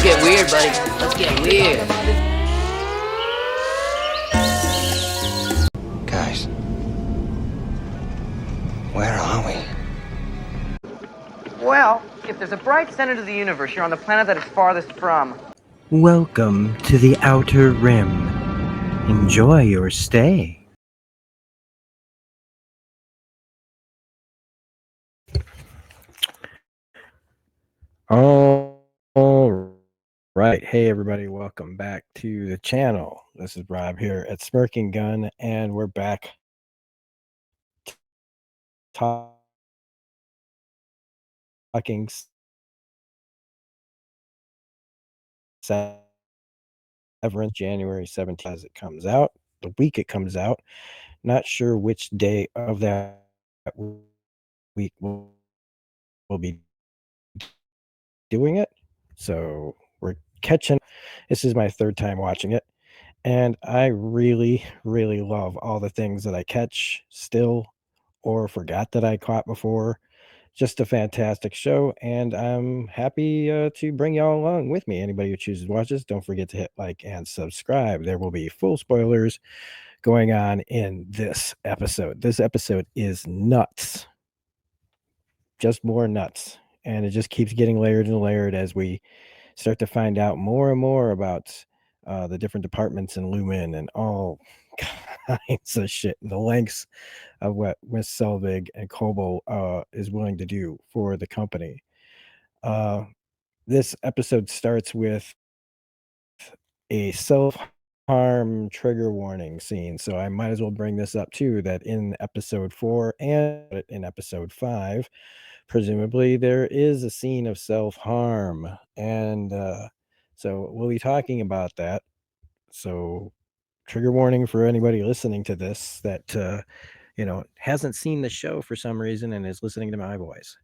Let's get weird, buddy. Let's get weird. Guys, where are we? Well, if there's a bright center to the universe, you're on the planet that it's farthest from. Welcome to the Outer Rim. Enjoy your stay. All right. Hey, everybody. Welcome back to the channel. This is Rob here at Smirking Gun, and we're back talking Severance January 17th as it comes out, the week it comes out. Not sure which day of that week we'll be doing it. So we're catching. This is my third time watching it, and I really, really love all the things that I catch still or forgot that I caught before. Just a fantastic show, and I'm happy to bring y'all along with me. Anybody who chooses to watch this, don't forget to hit like and subscribe. There will be full spoilers going on in this episode. This episode is nuts, just more nuts, and it just keeps getting layered and layered as we start to find out more and more about the different departments in Lumen and all kinds of shit, and the lengths of what Miss Selvig and Kobo is willing to do for the company. This episode starts with a self-harm trigger warning scene, so I might as well bring this up too, that in episode 4 and in episode 5, presumably there is a scene of self-harm, and so we'll be talking about that. So trigger warning for anybody listening to this that hasn't seen the show for some reason and is listening to my voice.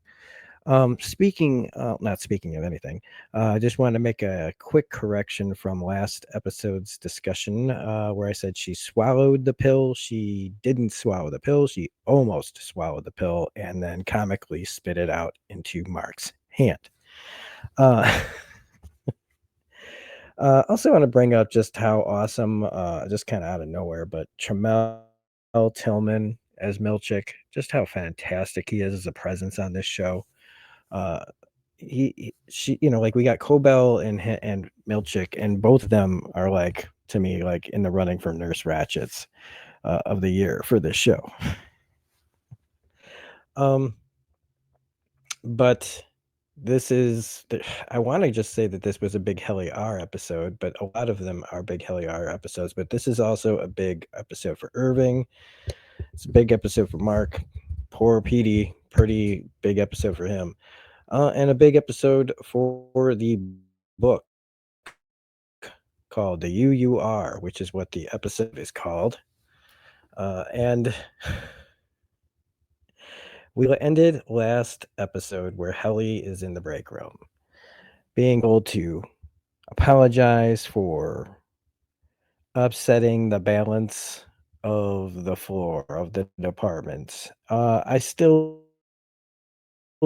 Not speaking of anything, I just wanted to make a quick correction from last episode's discussion where I said she swallowed the pill. She didn't swallow the pill. She almost swallowed the pill and then comically spit it out into Mark's hand. Also want to bring up just how awesome, just kind of out of nowhere, but Tramel Tillman as Milchick, just how fantastic he is as a presence on this show. She, like we got Cobell and Milchick, and both of them are like, to me, like in the running for Nurse Ratchets of the year for this show. But this is, I want to just say that this was a big Heli R episode, but a lot of them are big Heli R episodes, but this is also a big episode for Irving. It's a big episode for Mark. Poor Petey, pretty big episode for him. And a big episode for the book called The UUR, which is what the episode is called. And we ended last episode where Helly is in the break room, being told to apologize for upsetting the balance of the floor of the department. I still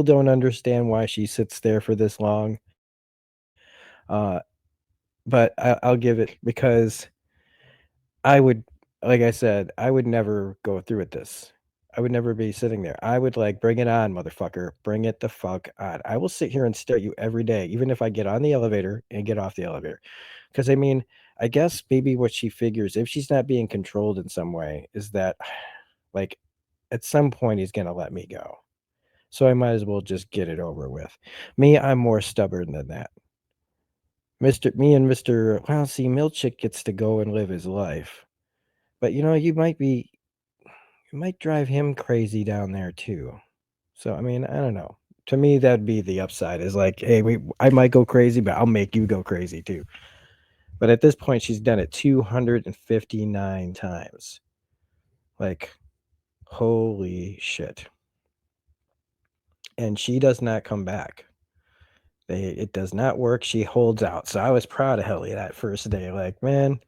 don't understand why she sits there for this long. But I'll give it, because I would, like I said, I would never go through with this. I would never be sitting there. I would like, bring it on, motherfucker. Bring it the fuck on. I will sit here and stare at you every day, even if I get on the elevator and get off the elevator. Because I mean, I guess maybe what she figures, if she's not being controlled in some way, is that like at some point he's gonna let me go. So I might as well just get it over with. Me, I'm more stubborn than that. Me and Mr. Well, see, Milchick gets to go and live his life. But you might drive him crazy down there too. So I mean, I don't know. To me, that'd be the upside, is like, hey, I might go crazy, but I'll make you go crazy too. But at this point, she's done it 259 times. Like, holy shit. And she does not come back. It does not work. She holds out. So I was proud of Helly that first day. Like, man,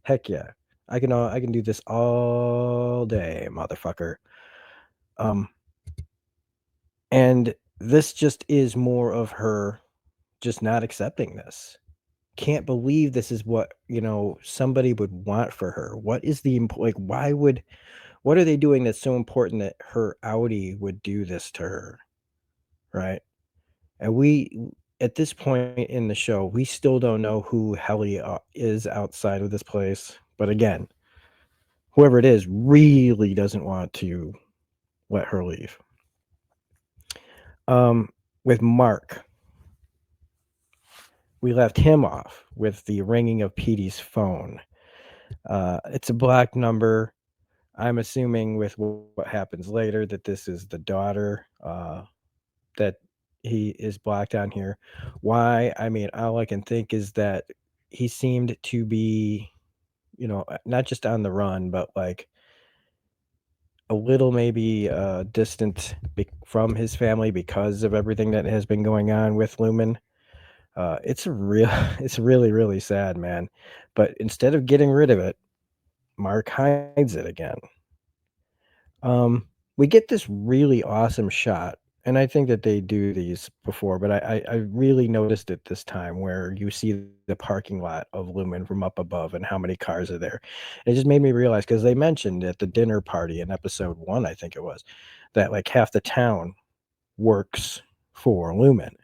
heck yeah. I can do this all day, motherfucker. And this just is more of her just not accepting this. can't believe this is what, somebody would want for her. What is the like, what are they doing that's so important that her Audi would do this to her, right? And at this point in the show, we still don't know who Helly is outside of this place. But again, whoever it is really doesn't want to let her leave. Um, with Mark, we left him off with the ringing of Petey's phone. It's a black number. I'm assuming with what happens later that this is the daughter that he is blacked on here. Why? I mean, all I can think is that he seemed to be, not just on the run, but like a little maybe distant from his family because of everything that has been going on with Lumen. It's it's really, really sad, man. But instead of getting rid of it, Mark hides it again. We get this really awesome shot, and I think that they do these before, but I really noticed it this time where you see the parking lot of Lumen from up above and how many cars are there. It just made me realize because they mentioned at the dinner party in episode 1, I think it was, that like half the town works for Lumen.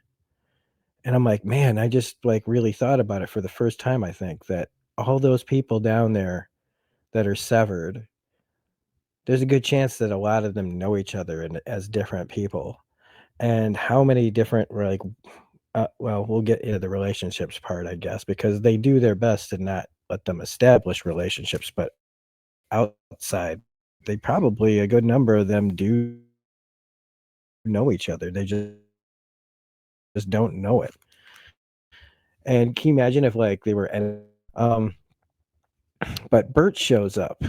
And I'm like, man, I just like really thought about it for the first time, I think, that all those people down there that are severed, there's a good chance that a lot of them know each other and as different people. And how many different like well, we'll get into the relationships part, I guess, because they do their best to not let them establish relationships, but outside, they probably a good number of them do know each other. They just don't know it. And can you imagine if like they were um but Bert shows up.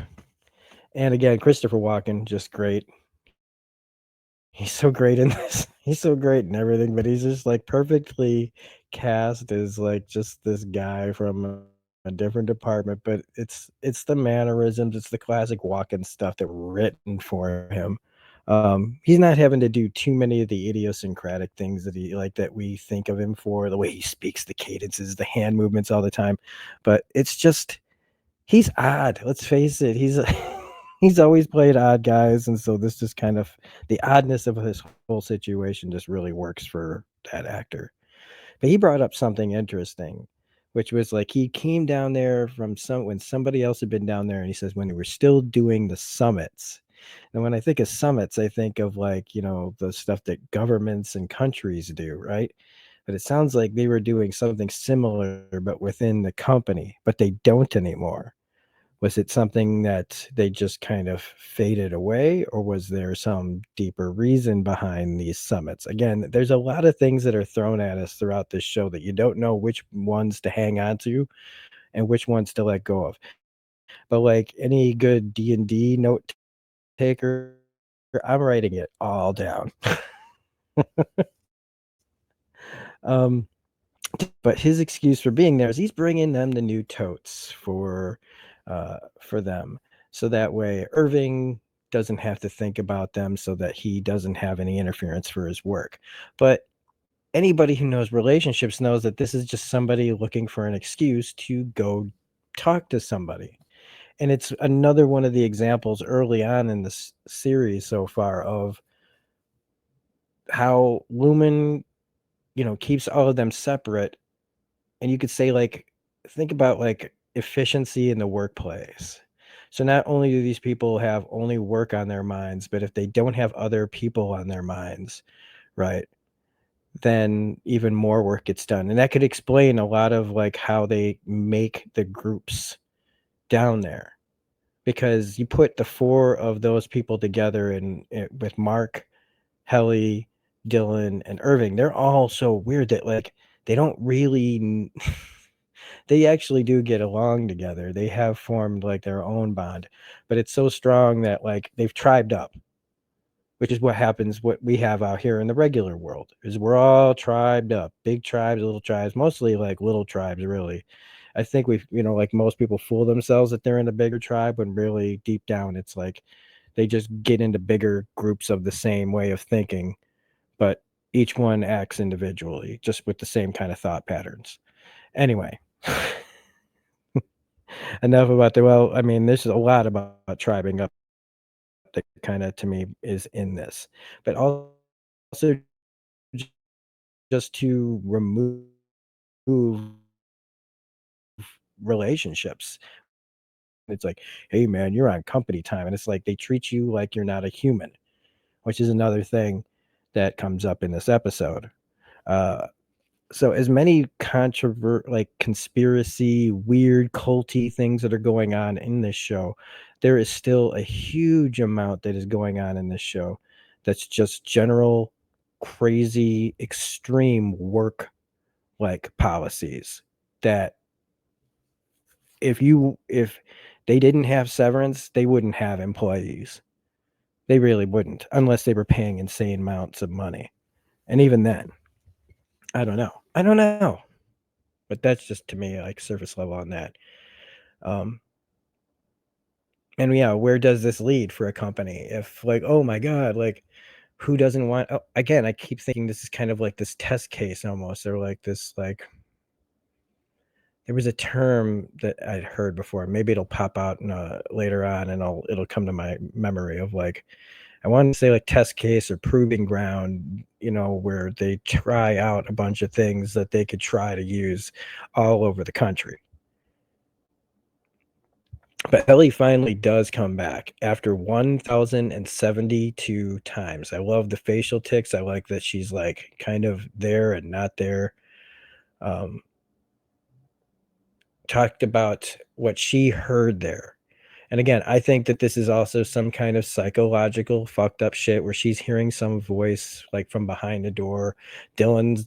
And again, Christopher Walken, just great. He's so great in this. He's so great in everything, but he's just like perfectly cast as like just this guy from a different department. But it's the mannerisms, it's the classic Walken stuff that were written for him. He's not having to do too many of the idiosyncratic things that he like that we think of him for, the way he speaks, the cadences, the hand movements all the time. But it's just he's odd. Let's face it. He's he's always played odd guys, and so this just kind of the oddness of his whole situation just really works for that actor. But he brought up something interesting, which was like he came down there from when somebody else had been down there, and he says when they were still doing the summits. And when I think of summits, I think of like, the stuff that governments and countries do, right? But it sounds like they were doing something similar, but within the company, but they don't anymore. Was it something that they just kind of faded away, or was there some deeper reason behind these summits? Again, there's a lot of things that are thrown at us throughout this show that you don't know which ones to hang on to and which ones to let go of. But like any good D&D note taker, I'm writing it all down. um, but his excuse for being there is he's bringing them the new totes for them, so that way Irving doesn't have to think about them, so that he doesn't have any interference for his work. But anybody who knows relationships knows that this is just somebody looking for an excuse to go talk to somebody. And it's another one of the examples early on in this series so far of how Lumen, keeps all of them separate. And you could say, like, think about like efficiency in the workplace. So not only do these people have only work on their minds, but if they don't have other people on their minds, right, then even more work gets done. And that could explain a lot of like how they make the groups down there, because you put the four of those people together and with Mark, Helly, Dylan, and Irving, they're all so weird that like they don't really they actually do get along together. They have formed like their own bond, but it's so strong that like they've tribed up, which is what happens. What we have out here in the regular world is we're all tribed up, big tribes, little tribes, mostly like little tribes, really. I think we've, like most people fool themselves that they're in a bigger tribe when really deep down it's like they just get into bigger groups of the same way of thinking, but each one acts individually, just with the same kind of thought patterns. Anyway, Enough about the well, I mean, there's a lot about tribing up that kinda, to me, is in this, but also j just to remove relationships. It's like, "Hey, man, you're on company time," and it's like they treat you like you're not a human, which is another thing that comes up in this episode. Uh, so as many like conspiracy, weird, culty things that are going on in this show, there is still a huge amount that is going on in this show that's just general, crazy, extreme work like policies that if they didn't have severance, they wouldn't have employees. They really wouldn't, unless they were paying insane amounts of money. And even then, I don't know. I don't know. But that's just to me like surface level on that. Um, and yeah, where does this lead for a company? If like, oh my God, like who doesn't want again, I keep thinking this is kind of like this test case almost, or like this like there was a term that I'd heard before. Maybe it'll pop out later on, and it'll come to my memory of like I want to say like test case or proving ground, where they try out a bunch of things that they could try to use all over the country. But Ellie finally does come back after 1,072 times. I love the facial ticks. I like that she's like kind of there and not there. Um, talked about what she heard there. And again, I think that this is also some kind of psychological fucked up shit where she's hearing some voice like from behind the door. Dylan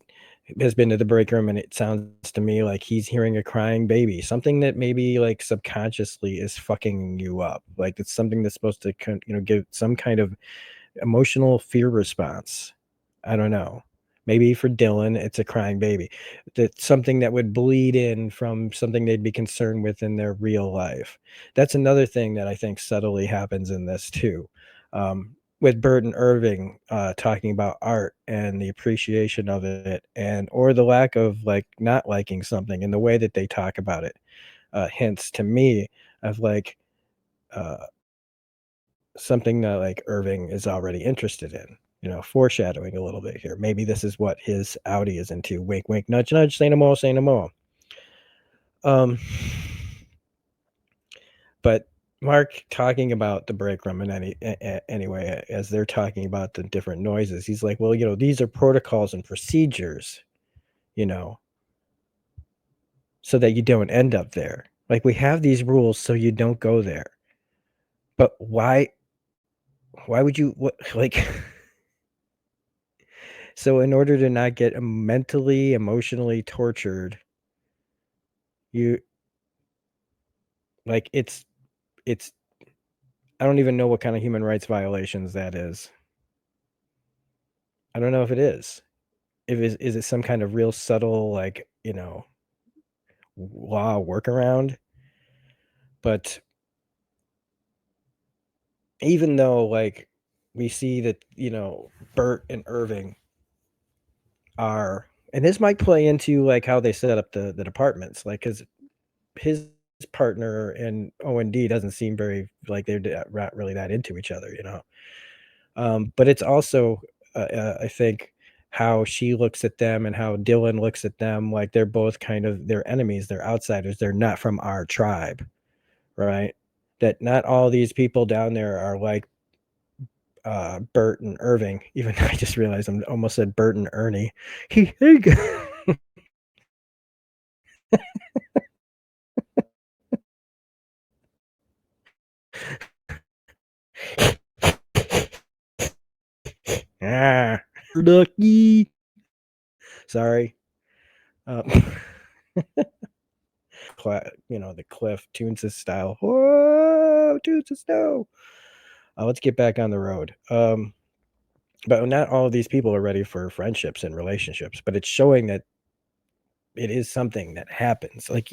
has been to the break room and it sounds to me like he's hearing a crying baby, something that maybe like subconsciously is fucking you up. Like it's something that's supposed to, give some kind of emotional fear response. I don't know. Maybe for Dylan, it's a crying baby. That's something that would bleed in from something they'd be concerned with in their real life. That's another thing that I think subtly happens in this too. With Bert and Irving talking about art and the appreciation of it, and or the lack of like not liking something and the way that they talk about it, hints to me of like uh, something that like Irving is already interested in, foreshadowing a little bit here. Maybe this is what his Audi is into. Wink, wink, nudge, nudge, say no more, say no more. Um, but Mark talking about the break room and anyway, as they're talking about the different noises, he's like, well, these are protocols and procedures, you know, so that you don't end up there. Like we have these rules so you don't go there. But why would you what like so in order to not get mentally, emotionally tortured, you like it's I don't even know what kind of human rights violations that is. I don't know if it is. If is it some kind of real subtle like, law workaround? But even though like we see that, Bert and Irving are and this might play into like how they set up the departments, like cuz his partner and O&D doesn't seem very like they're not really that into each other, but it's also, I think how she looks at them and how Dylan looks at them, like they're both kind of they're enemies, they're outsiders, they're not from our tribe, right? That not all these people down there are like Bert and Irving. Even I just realized I'm almost said Bert and Ernie. There you go. Ah, Ducky. Sorry. Uh, the Cliff Toons' style. Whoa, Toons' snow. Let's get back on the road. But not all of these people are ready for friendships and relationships, but it's showing that it is something that happens like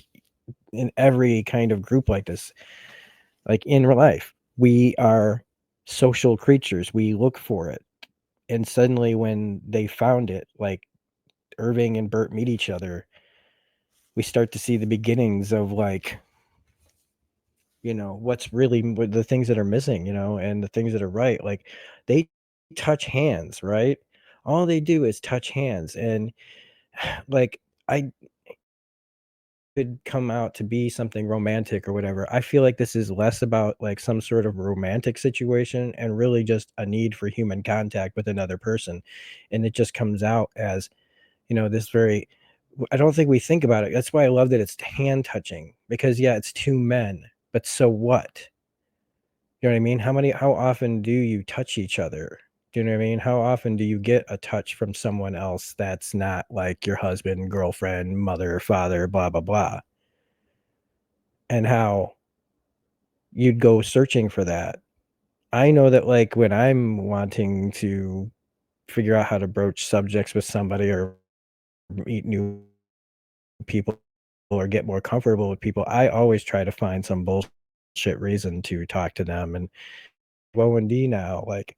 in every kind of group like this, like in real life. We are social creatures. We look for it. And suddenly when they found it, like Irving and Bert meet each other, we start to see the beginnings of like, what's really the things that are missing, and the things that are right. Like they touch hands, right? All they do is touch hands. And like I could come out to be something romantic or whatever. I feel like this is less about like some sort of romantic situation and really just a need for human contact with another person. And it just comes out as, this very, I don't think we think about it. That's why I love that it's hand touching, because yeah, it's two men, but so what? You know what I mean? How often do you touch each other? Do you know what I mean? How often do you get a touch from someone else that's not like your husband, girlfriend, mother, father, blah, blah, blah? And how you'd go searching for that. I know that like when I'm wanting to figure out how to broach subjects with somebody or meet new people or get more comfortable with people, I always try to find some bullshit reason to talk to them. And O&D now, like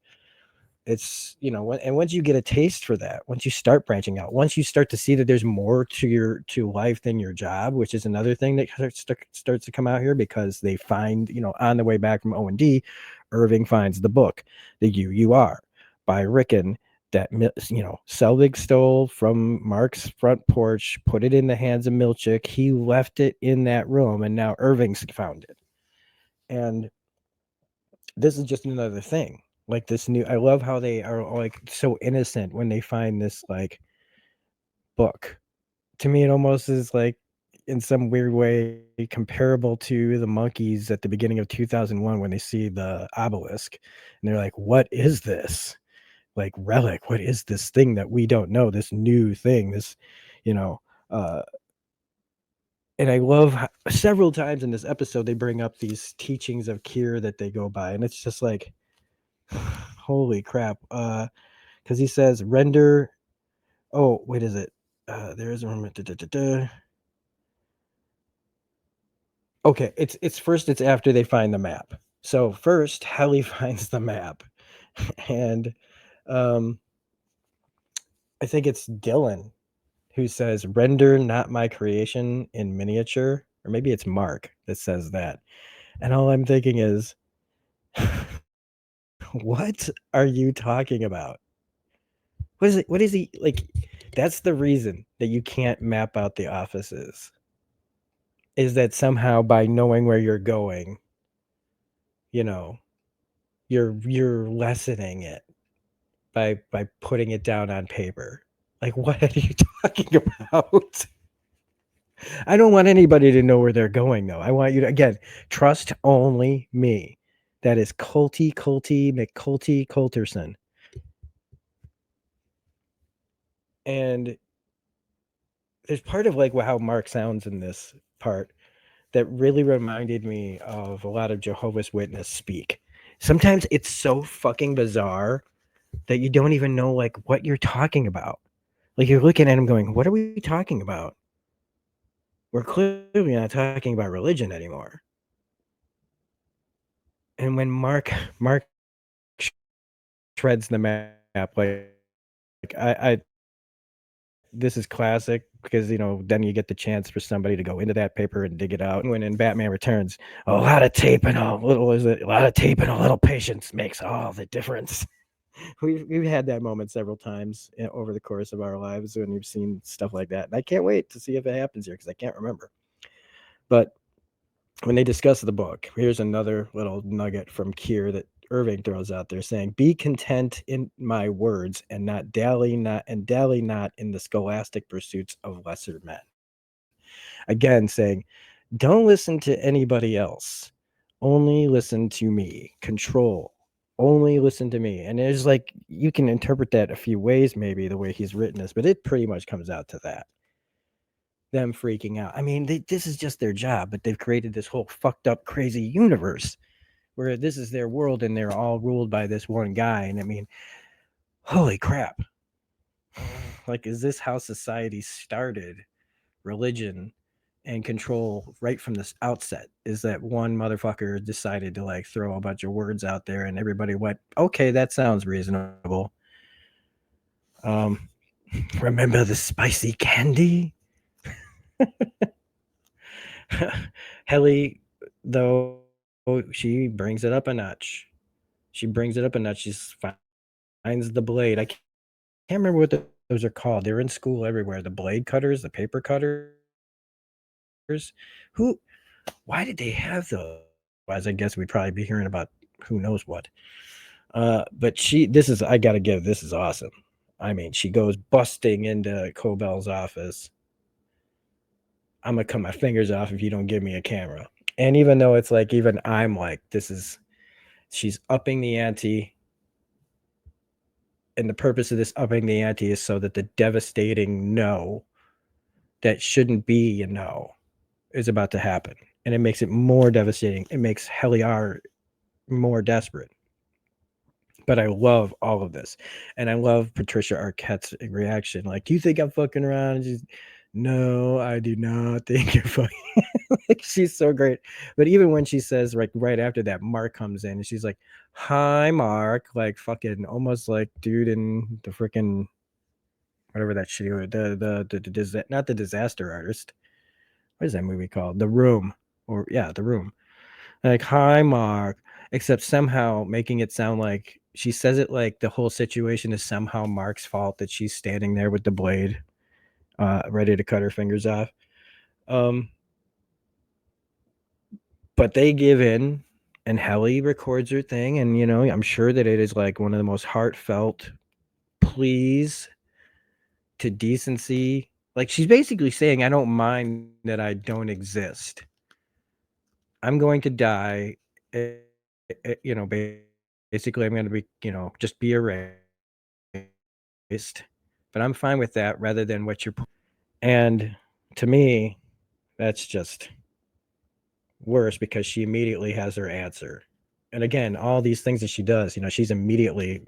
it's, and once you get a taste for that, once you start branching out, once you start to see that there's more to life than your job, which is another thing that starts to come out here, because they find, on the way back from O&D, Irving finds the book, The You Are by Rickon, that Selvig stole from Mark's front porch, put it in the hands of Milchick. He left it in that room, and now Irving's found it. And this is just another thing. Like this new, I love how they are like so innocent when they find this like book. To me, it almost is like in some weird way comparable to the monkeys at the beginning of 2001 when they see the obelisk and they're like, what is this? Like relic, what is this thing that we don't know? This new thing, this, you know, uh, and I love how, several times in this episode they bring up these teachings of Kier that they go by, and it's just like, holy crap. Because he says render. Oh, wait, is it? There is a room. Okay, it's first. It's after they find the map. So first, Helly finds the map, and um, I think it's Dylan who says render not my creation in miniature, or maybe it's Mark that says that. And all I'm thinking is, what are you talking about? What is it? What is he like? That's the reason that you can't map out the offices. Is that somehow by knowing where you're going, you know, you're lessening it by putting it down on paper. Like, what are you talking about? I don't want anybody to know where they're going, though. I want you to, again, trust only me. That is Colty McCulty Coulterson. And there's part of like how Mark sounds in this part that really reminded me of a lot of Jehovah's Witness speak. Sometimes it's so fucking bizarre that you don't even know like what you're talking about. Like you're looking at him going, what are we talking about? We're clearly not talking about religion anymore. And when Mark shreds the map, like I this is classic because then you get the chance for somebody to go into that paper and dig it out. When in Batman Returns, a lot of tape and a little patience makes all the difference. We've had that moment several times over the course of our lives when we've seen stuff like that. And I can't wait to see if it happens here because I can't remember. But when they discuss the book, here's another little nugget from Kier that Irving throws out there saying, be content in my words and dally not in the scholastic pursuits of lesser men. Again, saying, don't listen to anybody else. Only listen to me. Control. Only listen to me. And it's like, you can interpret that a few ways, maybe the way he's written this, but it pretty much comes out to that. Them freaking out. I mean, this is just their job, but they've created this whole fucked up, crazy universe where this is their world and they're all ruled by this one guy. And I mean, holy crap. Like, is this how society started? Religion and control right from this outset is that one motherfucker decided to like throw a bunch of words out there and everybody went, okay, that sounds reasonable. Um, remember the spicy candy? Helly, though, she brings it up a notch. She brings it up a notch. She finds the blade. I can't remember what those are called. They're in school everywhere. The blade cutters, the paper cutters. Who? Why did they have those? As I guess we'd probably be hearing about who knows what. But I gotta give, this is awesome. I mean, she goes busting into Cobell's office. I'm gonna cut my fingers off if you don't give me a camera. And even though it's like, even I'm like, she's upping the ante. And the purpose of this upping the ante is so that the devastating no that shouldn't be a no is about to happen. And it makes it more devastating. It makes Heliar more desperate. But I love all of this. And I love Patricia Arquette's reaction. Like, you think I'm fucking around? And she's, no, I do not think you're fucking. Like, she's so great. But even when she says, like, right after that, Mark comes in and she's like, hi, Mark. Like, fucking almost like dude in the freaking whatever that shit, not the Disaster Artist. What is that movie called? The Room. Or, yeah, The Room. Like, hi, Mark. Except somehow making it sound like she says it like the whole situation is somehow Mark's fault that she's standing there with the blade, ready to cut her fingers off. But they give in, and Helly records her thing, and I'm sure that it is like one of the most heartfelt pleas to decency. Like, she's basically saying, I don't mind that I don't exist. I'm going to die. Basically, I'm going to be, just be erased. But I'm fine with that rather than what you're. And to me, that's just worse because she immediately has her answer. And again, all these things that she does, she's immediately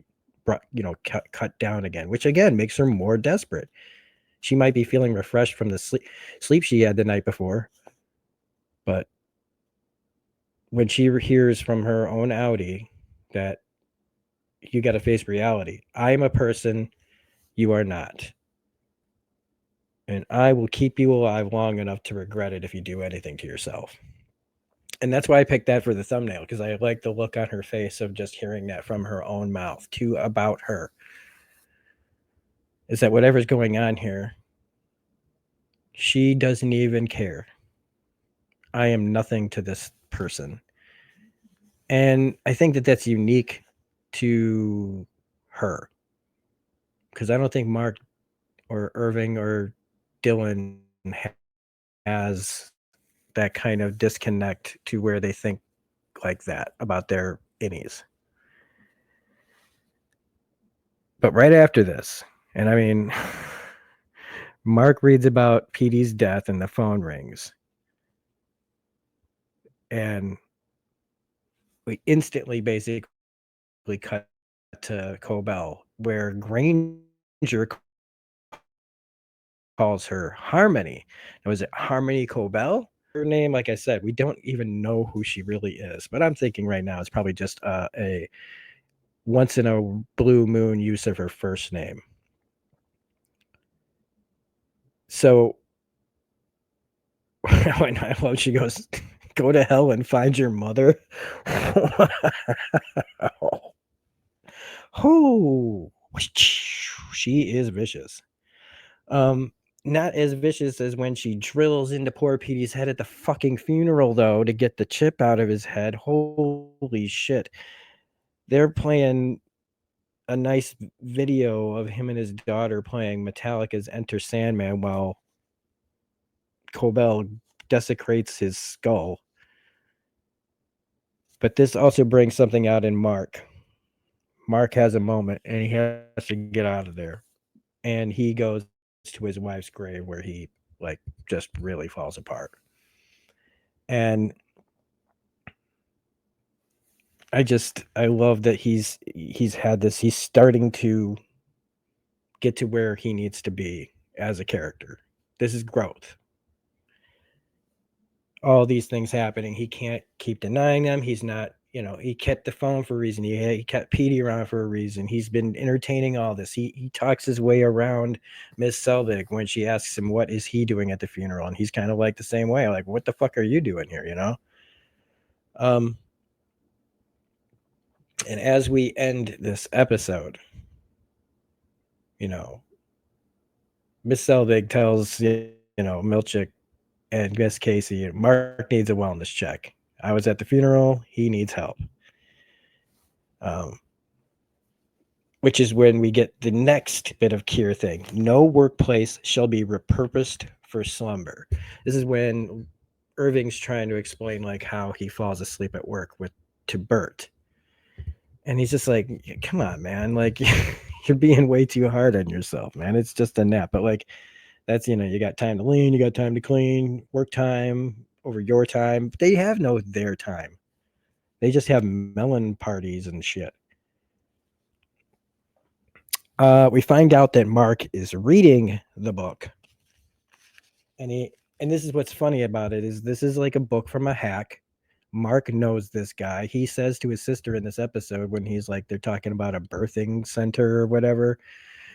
cut down again, which again makes her more desperate. She might be feeling refreshed from the sleep she had the night before, but when she hears from her own Audi that you got to face reality, I am a person, you are not. And I will keep you alive long enough to regret it if you do anything to yourself. And that's why I picked that for the thumbnail, because I like the look on her face of just hearing that from her own mouth about her. Is that whatever's going on here, she doesn't even care. I am nothing to this person. And I think that that's unique to her. Because I don't think Mark or Irving or Dylan has that kind of disconnect to where they think like that about their innies. But right after this, and I mean, Mark reads about Petey's death and the phone rings. And we instantly basically cut to Cobell, where Granger calls her Harmony. Now, is it Harmony Cobell? Her name, like I said, we don't even know who she really is. But I'm thinking right now it's probably just a once in a blue moon use of her first name. So when I love, she goes, go to hell and find your mother. Oh, she is vicious. Not as vicious as when she drills into poor Petey's head at the fucking funeral, though, to get the chip out of his head. Holy shit. They're playing a nice video of him and his daughter playing Metallica's Enter Sandman while Cobell desecrates his skull. But this also brings something out in Mark. Mark has a moment and he has to get out of there. And he goes to his wife's grave where he just really falls apart. And I love that he's had this, he's starting to get to where he needs to be as a character. This is growth. All these things happening, he can't keep denying them. He's not he kept the phone for a reason. He kept Petey around for a reason. He's been entertaining all this. He talks his way around Miss Selvig when she asks him what is he doing at the funeral, and he's kind of like the same way, like, what the fuck are you doing here, Um, and as we end this episode, Miss Selvig tells Milchick and Miss Casey, Mark needs a wellness check. I was at the funeral. He needs help. Which is when we get the next bit of Kier thing. No workplace shall be repurposed for slumber. This is when Irving's trying to explain like how he falls asleep at work to Bert. And he's just like, come on, man. Like, you're being way too hard on yourself, man. It's just a nap. But like, that's, you got time to lean, you got time to clean, work time over your time. But they have no their time. They just have melon parties and shit. We find out that Mark is reading the book. And this is what's funny about it is this is like a book from a hack. Mark knows this guy. He says to his sister in this episode when he's like, they're talking about a birthing center or whatever,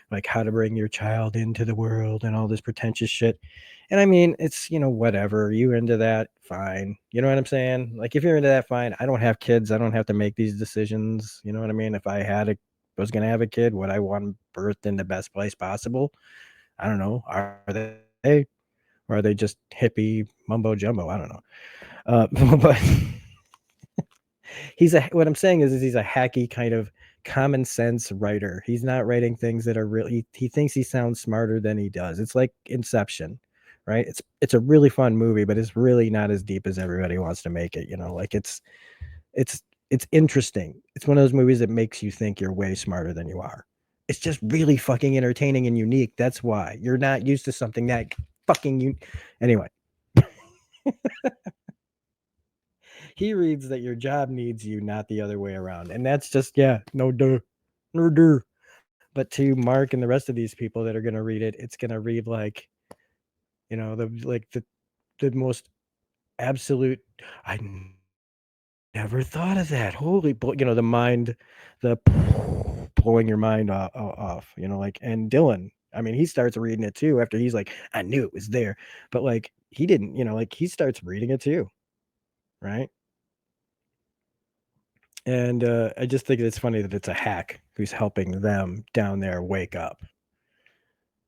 like how to bring your child into the world and all this pretentious shit. And I mean, it's, whatever. You into that, fine. You know what I'm saying? Like, if you're into that, fine. I don't have kids. I don't have to make these decisions. You know what I mean? If I was going to have a kid, would I want birthed in the best place possible? I don't know. Are they? Or are they just hippie mumbo jumbo? I don't know. But what I'm saying is he's a hacky kind of common sense writer. He's not writing things that are really, he thinks he sounds smarter than he does. It's like Inception, right? It's a really fun movie, but it's really not as deep as everybody wants to make it, like it's interesting. It's one of those movies that makes you think you're way smarter than you are. It's just really fucking entertaining and unique. That's why you're not used to something that fucking anyway. He reads that your job needs you, not the other way around. And that's just, no duh. But to Mark and the rest of these people that are going to read it, it's going to read like, the most absolute, I never thought of that. Holy, the mind, the blowing your mind off, and Dylan, I mean, he starts reading it too after he's like, I knew it was there. But like, he didn't, he starts reading it too. Right. And I just think it's funny that it's a hack who's helping them down there wake up.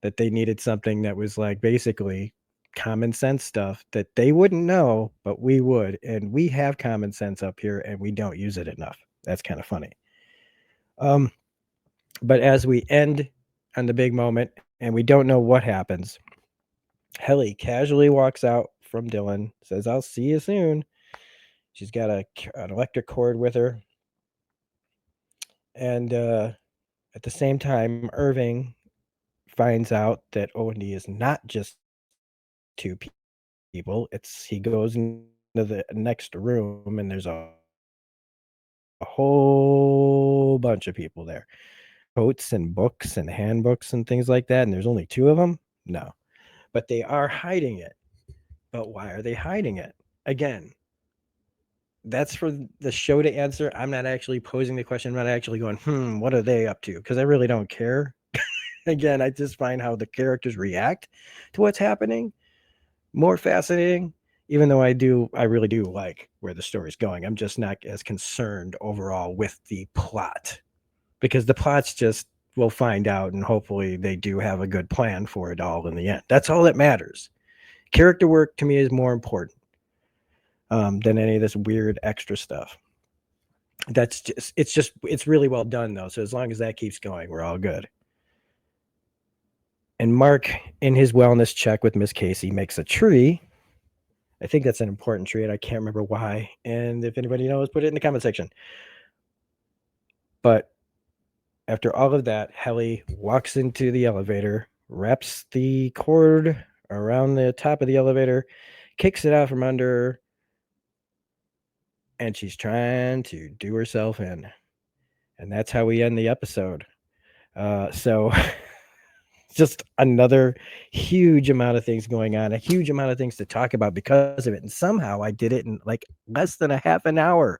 That they needed something that was like basically common sense stuff that they wouldn't know, but we would. And we have common sense up here and we don't use it enough. That's kind of funny. But as we end on the big moment and we don't know what happens, Helly casually walks out from Dylan, says, I'll see you soon. She's got an electric cord with her. And at the same time, Irving finds out that O&D is not just two people. He goes into the next room and there's a whole bunch of people there. Quotes and books and handbooks and things like that. And there's only two of them? No. But they are hiding it. But why are they hiding it? Again, that's for the show to answer. I'm not actually posing the question. I'm not actually going, what are they up to? Because I really don't care. Again, I just find how the characters react to what's happening more fascinating, even though I really do like where the story's going. I'm just not as concerned overall with the plot, because the plot's just, we'll find out, and hopefully they do have a good plan for it all in the end. That's all that matters. Character work to me is more important than any of this weird extra stuff. It's really well done though. So as long as that keeps going, we're all good. And Mark, in his wellness check with Miss Casey, makes a tree. I think that's an important tree, and I can't remember why. And if anybody knows, put it in the comment section. But after all of that, Helly walks into the elevator, wraps the cord around the top of the elevator, kicks it out from under her, and she's trying to do herself in. And that's how we end the episode. So just another huge amount of things going on, a huge amount of things to talk about because of it. And somehow I did it in like less than a half an hour.